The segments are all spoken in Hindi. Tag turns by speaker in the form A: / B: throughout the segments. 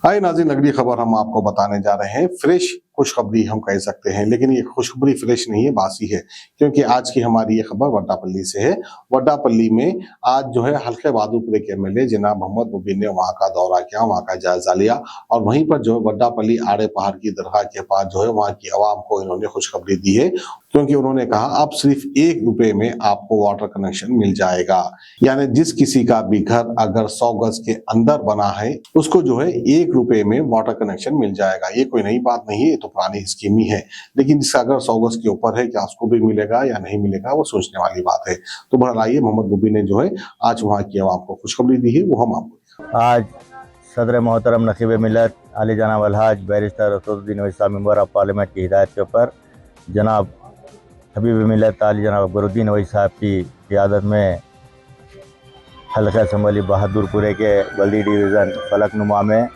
A: हाय नाज़रीन, अगली खबर हम आपको बताने जा रहे हैं। फ्रेश खुशखबरी हम कह सकते हैं, लेकिन ये खुशखबरी फ्रेश नहीं है, बासी है। क्योंकि आज की हमारी ये खबर वड्डापल्ली से है। वड्डापल्ली में आज जो है हल्के बहादुरपुरे के एमएलए जनाब मोहम्मद मुबीन ने वहाँ का दौरा किया, वहाँ का जायजा लिया और वहीं पर जो है वड्डापल्ली आड़े पहाड़ की दरगाह के पास जो है वहाँ की आवाम को इन्होंने खुशखबरी दी है। क्योंकि उन्होंने कहा अब सिर्फ 1 रुपए में आपको वाटर कनेक्शन मिल जाएगा। यानी जिस किसी का भी घर अगर 100 गज के अंदर बना है, उसको जो है 1 रुपए में वाटर कनेक्शन मिल जाएगा। ये कोई नई बात नहीं है, ये तो पुरानी स्कीम ही है। लेकिन जिसका अगर 100 गज के ऊपर है, क्या उसको भी मिलेगा या नहीं मिलेगा, वो सोचने वाली बात है। तो बहरहाल आइए, मोहम्मद मुबीन ने जो है आज वहाँ की आवाम को खुशखबरी दी है, वो हम आपको
B: आज सदर मोहतरम नकीब मिलत आली जनाब अलहाज बैरिस्टर असदुद्दीन ओवैसी साहब मेंबर ऑफ पार्लियामेंट की हिदायत के ऊपर जनाब हबीब मिलत आली जनाब अकबरुद्दीन ओवैसी साहब की क़ियादत में हल्का असम्बली बहादुरपुरे के बल्दी डिवीज़न फलकनुमा में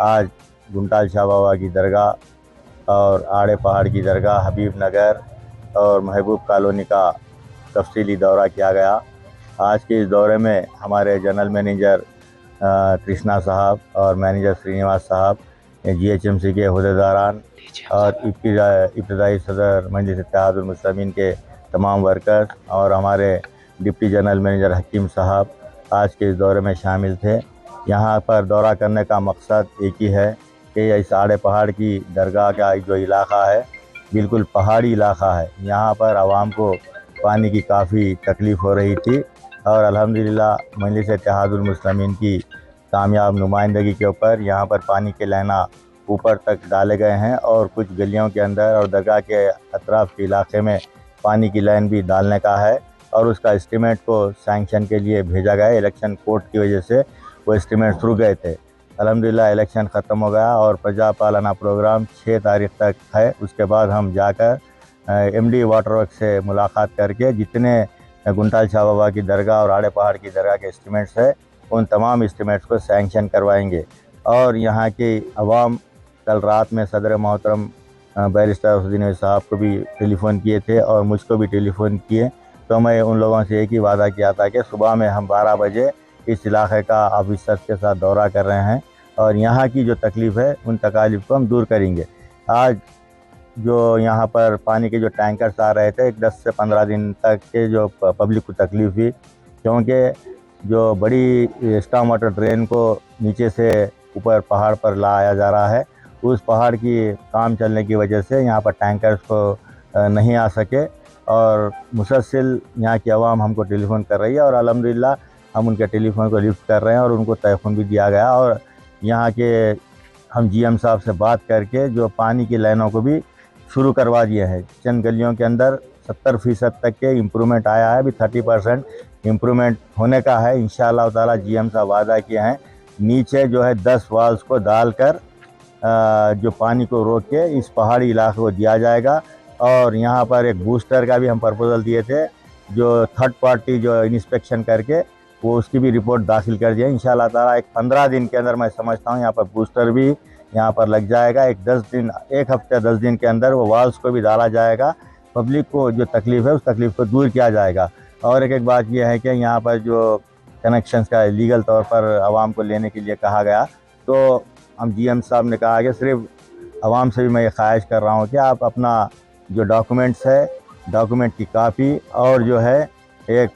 B: आज गुंटाल शाह बाबा की दरगाह और आड़े पहाड़ की दरगाह, हबीब नगर और महबूब कॉलोनी का तफसीली दौरा किया गया। आज के इस दौरे में हमारे जनरल मैनेजर कृष्णा साहब और मैनेजर श्रीनिवास साहब, जीएचएमसी के अहदेदारान और इब्तदाई सदर मजलिस इत्तेहादुल मुस्लिमीन के तमाम वर्कर्स और हमारे डिप्टी जनरल मैनेजर हकीम साहब आज के इस दौरे में शामिल थे। यहाँ पर दौरा करने का मकसद एक ही है कि इस आड़े पहाड़ की दरगाह का जो इलाका है बिल्कुल पहाड़ी इलाका है। यहाँ पर आवाम को पानी की काफ़ी तकलीफ़ हो रही थी और अल्हम्दुलिल्लाह मजलिस इत्तेहादुल मुस्लिमीन की कामयाब नुमाइंदगी के ऊपर यहाँ पर पानी के लाइना ऊपर तक डाले गए हैं और कुछ गलियों के अंदर और दरगाह के अतराफ़ के इलाके में पानी की लाइन भी डालने का है और उसका एस्टीमेट को सैंक्शन के लिए भेजा गया। इलेक्शन कोर्ट की वजह से वो एस्टीमेट रुक गए थे। अल्हम्दुलिल्लाह इलेक्शन ख़त्म हो गया और प्रजा पालना प्रोग्राम 6 तारीख तक है। उसके बाद हम जाकर एमडी वाटर वर्क से मुलाकात करके जितने गुंटाल शाह बाबा की दरगाह और आड़े पहाड़ की दरगाह के एस्टीमेट्स है उन तमाम एस्टीमेट्स को सैंक्शन करवाएंगे। और यहाँ की आवाम कल रात में सदर मोहतरम बैरिस्टर असदुद्दीन ओवैसी साहब को भी टेलीफ़ोन किए थे और मुझको भी टेलीफ़ोन किए, तो मैं उन लोगों से एक ही वादा किया था कि सुबह में हम 12 बजे इस इलाके का ऑफिसर्स के साथ दौरा कर रहे हैं और यहाँ की जो तकलीफ़ है उन तकालीफ को हम दूर करेंगे। आज जो यहाँ पर पानी के जो टैंकर्स आ रहे थे 10 से 15 दिन तक के जो पब्लिक को तकलीफ़ हुई, क्योंकि जो बड़ी स्टॉर्म वाटर ड्रेन को नीचे से ऊपर पहाड़ पर लाया जा रहा है, उस पहाड़ की काम चलने की वजह से यहाँ पर टैंकर्स को नहीं आ सके और मुसलसल यहाँ की आवाम हमको टेलीफ़ोन कर रही है और अल्हम्दुलिल्लाह हम उनके टेलीफ़ोन को लिफ्ट कर रहे हैं और उनको तयफ़ुन भी दिया गया और यहाँ के हम जीएम साहब से बात करके जो पानी की लाइनों को भी शुरू करवा दिए हैं। चंद गलियों के अंदर 70% तक के इम्प्रूवमेंट आया है, अभी 30% इम्प्रूवमेंट होने का है इंशाअल्लाह ताला। जीएम साहब वादा किए हैं नीचे जो है 10 वाल्स को डालकर जो पानी को रोक के इस पहाड़ी इलाके को दिया जाएगा। और यहाँ पर एक बूस्टर का भी हम प्रपोजल दिए थे, जो थर्ड पार्टी जो इंस्पेक्शन करके वो उसकी भी रिपोर्ट दाखिल कर दिया इंशाअल्लाह ताला। एक 15 दिन के अंदर मैं समझता हूँ यहाँ पर बूस्टर भी यहाँ पर लग जाएगा। एक हफ्ते 10 दिन के अंदर वो वाल्स को भी डाला जाएगा। पब्लिक को जो तकलीफ़ है उस तकलीफ़ को दूर किया जाएगा। और एक बात यह है कि यहाँ पर जो कनेक्शंस का लीगल तौर पर आवाम को लेने के लिए कहा गया, तो हम जीएम साहब ने कहा कि सिर्फ आवाम से भी मैं ये ख्वाहिश कर रहा हूँ कि आप अपना जो डॉक्यूमेंट्स है, डॉक्यूमेंट की कापी और जो है एक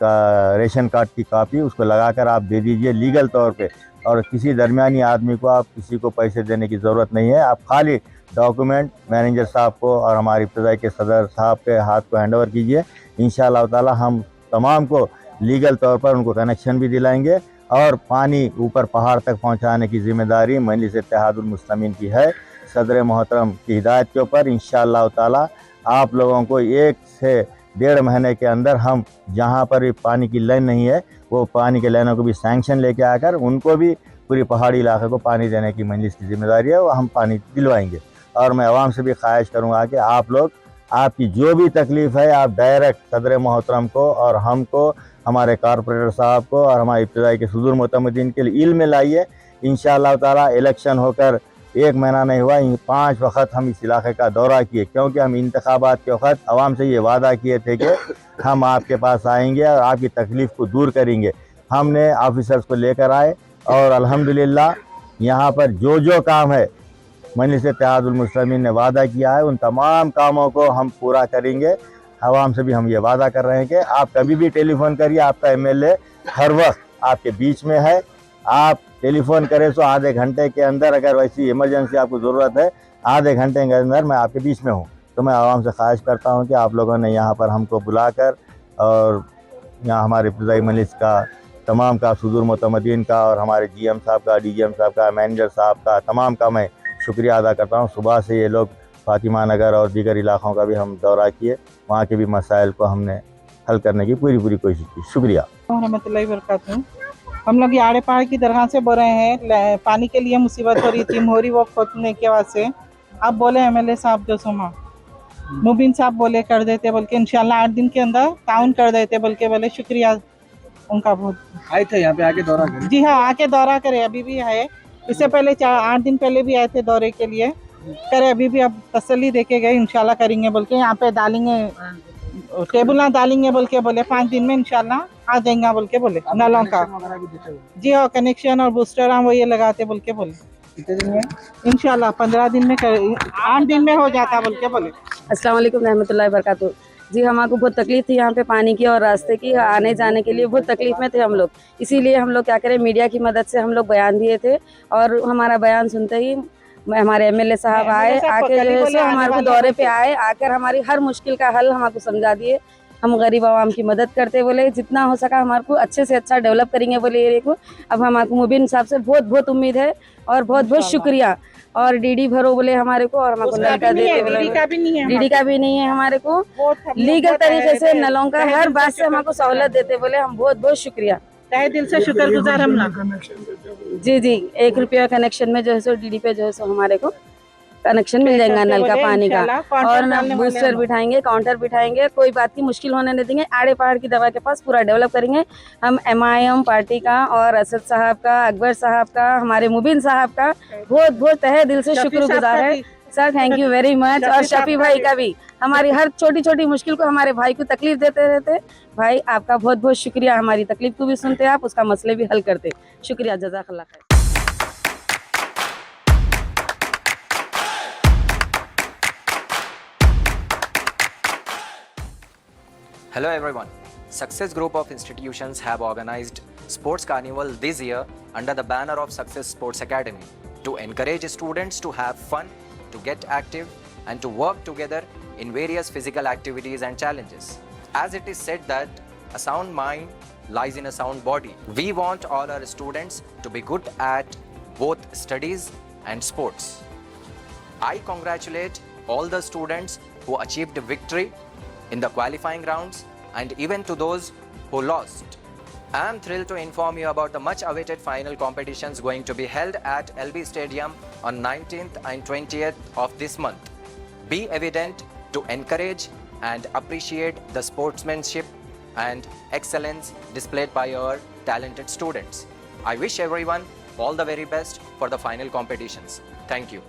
B: रेशन कार्ड की कापी उसको लगाकर आप दे दीजिए लीगल तौर पे। और किसी दरमियानी आदमी को आप किसी को पैसे देने की ज़रूरत नहीं है। आप खाली डॉक्यूमेंट मैनेजर साहब को और हमारे इब्तदाई के सदर साहब के हाथ को हैंड ओवर कीजिए। इंशाअल्लाह ताला हम तमाम को लीगल तौर पर उनको कनेक्शन भी दिलाएंगे और पानी ऊपर पहाड़ तक पहुँचाने की ज़िम्मेदारी मजलिस इत्तेहादुल मुस्लिमीन की है। सदर मोहतरम की हिदायत के ऊपर इंशाअल्लाह ताला आप लोगों को 1 से 1.5 महीने के अंदर हम जहाँ पर पानी की लाइन नहीं है वो पानी के लाइनों को भी सैंक्शन लेके आकर उनको भी पूरी पहाड़ी इलाके को पानी देने की मजलिस की जिम्मेदारी है, वो हम पानी दिलवाएंगे। और मैं आवाम से भी ख्वाहिश करूँगा कि आप लोग आपकी जो भी तकलीफ़ है आप डायरेक्ट सदर मोहतरम को और हमको, हमारे कॉरपोरेटर साहब को और हमारे इब्तदाई के सुदूर मोतमदीन के लिए इल्म में लाइए। इंशाअल्लाह ताला इलेक्शन होकर 1 महीना नहीं हुआ, 5 वक्त हम इस इलाके का दौरा किए, क्योंकि हम इंतखाबात के वक्त आवाम से ये वादा किए थे कि हम आपके पास आएंगे और आपकी तकलीफ़ को दूर करेंगे। हमने ऑफिसर्स को लेकर आए और अल्हम्दुलिल्लाह यहाँ पर जो जो काम है मजलिस इत्तेहादुल मुस्लिमीन ने वादा किया है, उन तमाम कामों को हम पूरा करेंगे। आवाम से भी हम ये वादा कर रहे हैं कि आप कभी भी टेलीफोन करिए, आपका एमएलए हर वक्त आपके बीच में है। आप टेलीफोन करें तो आधे घंटे के अंदर, अगर वैसी इमरजेंसी आपको ज़रूरत है, आधे घंटे के अंदर मैं आपके बीच में हूँ। तो मैं आवाम से ख्वाहिश करता हूँ कि आप लोगों ने यहाँ पर हमको बुलाकर और यहाँ हमारे इब्तिदाई मजलिस का तमाम का, सुदूर मोतमदीन का और हमारे जीएम साहब का, डीजीएम साहब का, मैनेजर साहब का, तमाम का मैं शुक्रिया अदा करता हूँ। सुबह से ये लोग फातिमा नगर और दीगर इलाक़ों का भी हम दौरा किए, वहाँ के भी मसाइल को हमने हल करने की पूरी कोशिश की। शुक्रिया।
C: रहमतुल्लाहि वबरकातुहू। हम लोग याड़े पहाड़ की दरगाह से बोल रहे हैं, पानी के लिए मुसीबत हो रही थी, मोहरी वो खोदने के बाद से अब बोले एमएलए साहब जो सुमा मुबीन साहब बोले कर देते, बोल के इंशाल्लाह 8 दिन के अंदर ताउन कर देते, बोल के बोले शुक्रिया उनका बहुत।
D: आए थे यहाँ पे आके दौरा करें?
C: जी हाँ, आके दौरा करे, अभी भी है। इससे पहले 8 दिन पहले भी आए थे दौरे के लिए, करे अभी भी, अब तसल्ली देके गए, इंशाल्लाह करेंगे बोल के। यहाँ पे डालेंगे, टेबल ना डालेंगे बोल के बोले, 5 दिन में इंशाल्लाह आ जाएंगे बोल के बोले। नलों का जी हाँ, कनेक्शन और बूस्टर हम वो ये लगाते बोल के बोले।
D: कितने दिन में?
C: इंशाल्लाह 15 दिन में 8 दिन में हो जाता बोल के बोले।
E: अस्सलाम वालेकुम रहमतुल्लाहि वबरकातुहू। जी, हमको बहुत तकलीफ थी यहाँ पे पानी की और रास्ते की, आने जाने के लिए बहुत तकलीफ में थे हम लोग। इसीलिए हम लोग क्या करें, मीडिया की मदद से हम लोग बयान दिए थे और हमारा बयान सुनते ही हमारे एमएलए साहब आए, आके जो है सो हमारे को दौरे पे आए, आकर हमारी हर मुश्किल का हल हमको समझा दिए। हम गरीब आवाम की मदद करते, बोले जितना हो सका हमारे को अच्छे से अच्छा डेवलप करेंगे बोले एरिया को। अब हमारे मुबीन साहब से बहुत उम्मीद है और बहुत शुक्रिया। और डीडी भरो बोले हमारे को, और हमारे को नल का देते बोले, डीडी का भी नहीं है हमारे को। लीगल तरीके से नलों का हर बात से हमको सहूलत देते, बोले हम बहुत शुक्रिया,
C: तहे दिल से शुक्रगुजार हम ना।
E: जी 1 रुपया कनेक्शन में जो है सो डीडी पे जो है सो हमारे को कनेक्शन मिल जाएगा नल का पानी का। और हम बूस्टर बिठाएंगे, काउंटर बिठाएंगे, कोई बात की मुश्किल होने नहीं देंगे। आड़े पहाड़ की दवा के पास पूरा डेवलप करेंगे। हम MIM पार्टी का और असद साहब का, अकबर साहब का, हमारे मुबीन साहब का बहुत तहे दिल से शुक्रगुजार है sir, thank you very much. और शफी भाई का भी, हमारी हर छोटी मुश्किल को, हमारे भाई को तकलीफ देते रहते, भाई आपका बहुत शुक्रिया। हमारी तकलीफ को भी सुनते आप, उसका मसले भी हल करते, शुक्रिया, जज़ाकल्लाह खैर।
F: Hello everyone. Success Group of institutions have organized Sports Carnival this year under the banner of Success Sports Academy to encourage students to have fun, to get active and to work together in various physical activities and challenges. As it is said that a sound mind lies in a sound body. We want all our students to be good at both studies and sports. I congratulate all the students who achieved victory in the qualifying rounds and even to those who lost. I am thrilled to inform you about the much awaited final competitions going to be held at LB Stadium on 19th and 20th of this month. Be evident to encourage and appreciate the sportsmanship and excellence displayed by your talented students. I wish everyone all the very best for the final competitions. Thank you.